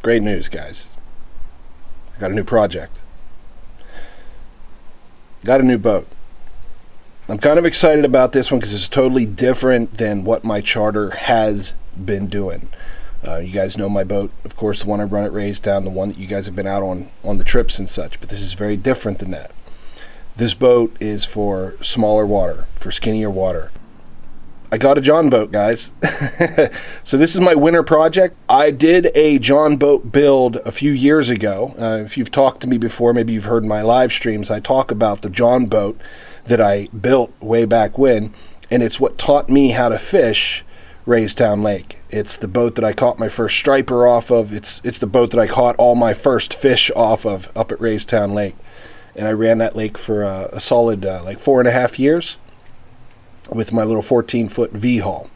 Great news, guys. I got a new project. Got a new boat. I'm kind of excited about this one because it's totally different than what my charter has been doing. You guys know my boat, of course, the one I run at Raystown, the one that you guys have been out on the trips and such, but this is very different than that. This boat is for smaller water, for skinnier water. I got a John boat, guys. So this is my winter project. I did a John boat build a few years ago. If you've talked to me before, maybe you've heard my live streams, I talk about the John boat that I built way back when, and it's what taught me how to fish Raystown Lake. It's the boat that I caught my first striper off of. It's the boat that I caught all my first fish off of up at Raystown Lake. And I ran that lake for a solid like 4.5 years with my little 14-foot V-hull.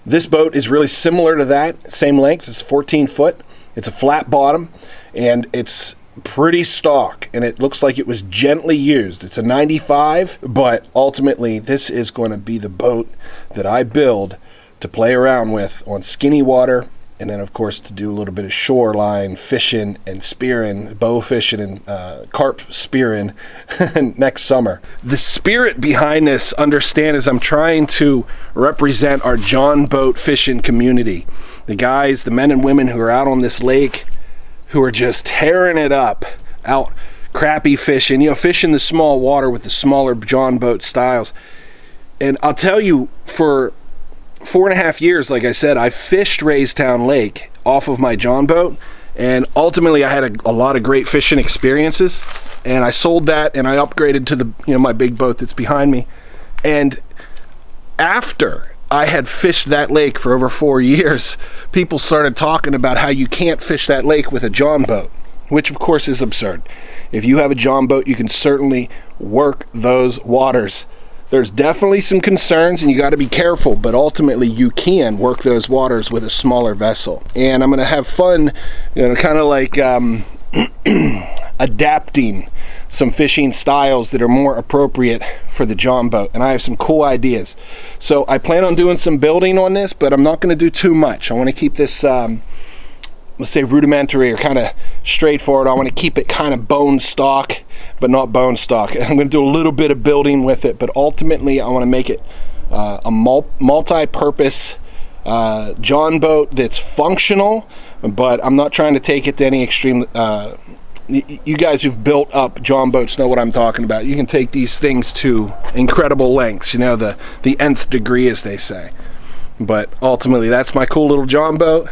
This boat is really similar to that, same length. It's 14 foot. It's a flat bottom, and it's pretty stock, and it looks like it was gently used. It's a 95, but ultimately this is going to be the boat that I build to play around with on skinny water, and then of course to do a little bit of shoreline fishing and spearing, bow fishing and carp spearing next summer. The spirit behind this, understand, is I'm trying to represent our John boat fishing community. The guys, the men and women who are out on this lake, who are just tearing it up, out crappie fishing, fishing the small water with the smaller John boat styles. And I'll tell you, for 4.5 years, like I said, I fished Raystown Lake off of my John boat, and ultimately I had a lot of great fishing experiences, and I sold that and I upgraded to the my big boat that's behind me. And after I had fished that lake for over 4 years, people started talking about how you can't fish that lake with a John boat, which of course is absurd. If you have a John boat, you can certainly work those waters. There's definitely some concerns and you got to be careful, but ultimately you can work those waters with a smaller vessel. And I'm going to have fun, kind of like adapting some fishing styles that are more appropriate for the John boat, and I have some cool ideas. So I plan on doing some building on this, but I'm not going to do too much. I want to keep this let's say rudimentary or kind of straightforward. I want to keep it kind of bone stock, but not bone stock. I'm going to do a little bit of building with it, but ultimately I want to make it a multi-purpose John boat that's functional, but I'm not trying to take it to any extreme. You guys who've built up John boats know what I'm talking about. You can take these things to incredible lengths, the nth degree, as they say. But ultimately, that's my cool little John boat,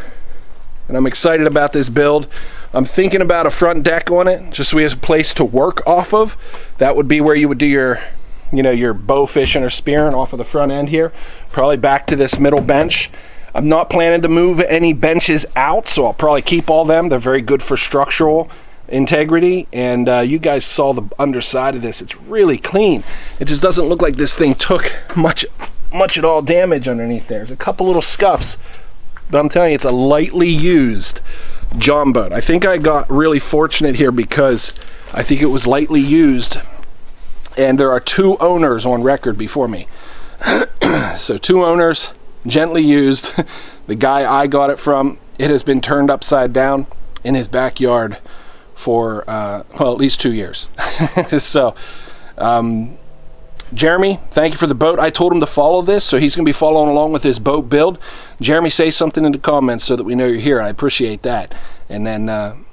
and I'm excited about this build. I'm thinking about a front deck on it, just so we have a place to work off of. That would be where you would do your bow fishing or spearing off of the front end here. Probably back to this middle bench. I'm not planning to move any benches out, so I'll probably keep all them. They're very good for structural integrity, and you guys saw the underside of this. It's really clean. It just doesn't look like this thing took much at all damage underneath there. There's a couple little scuffs, but I'm telling you, it's a lightly used John boat. I think I got really fortunate here because I think it was lightly used, and there are 2 owners on record before me. So 2 owners, gently used. The guy I got it from, it has been turned upside down in his backyard for at least 2 years. So Jeremy, thank you for the boat. I told him to follow this, so he's going to be following along with his boat build. Jeremy, say something in the comments so that we know you're here. I appreciate that. And then I'm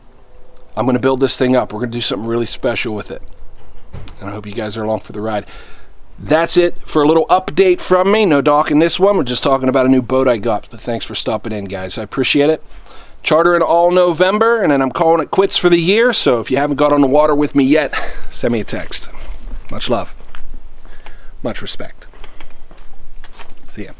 going to build this thing up. We're going to do something really special with it, and I hope you guys are along for the ride. That's it for a little update from me. No dock in this one. We're just talking about a new boat I got, but thanks for stopping in, guys. I appreciate it. Chartering all November, and then I'm calling it quits for the year. So if you haven't got on the water with me yet, send me a text. Much love. Much respect. See ya.